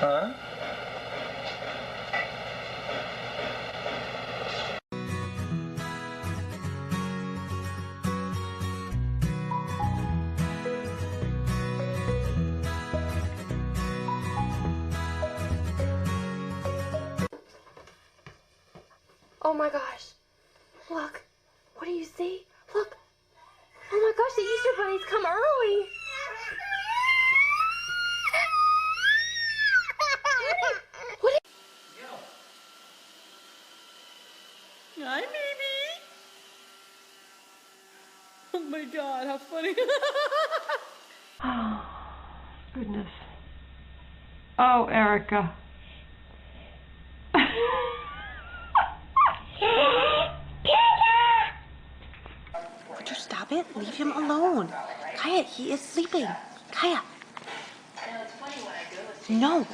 Huh? Oh my gosh. Look. What do you see? Look. Oh my gosh, the Easter bunnies come early. What? Hi, baby. Oh my God, how funny. Oh, goodness. Oh, Erica. Would you stop it? Leave him alone. Kaya, he is sleeping. Kaya. No.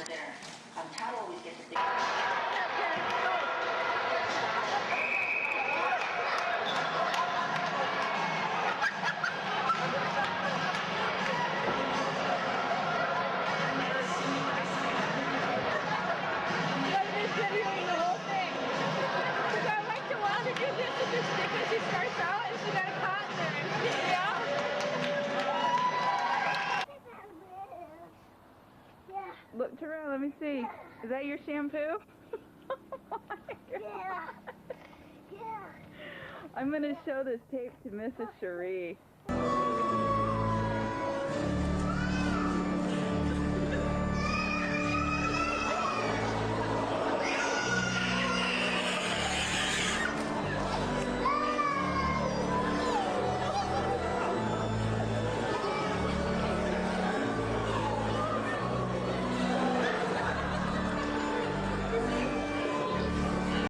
Look, Terrell, let me see. Is that your shampoo? Oh my God. I'm going to show this tape to Mrs. Cherie.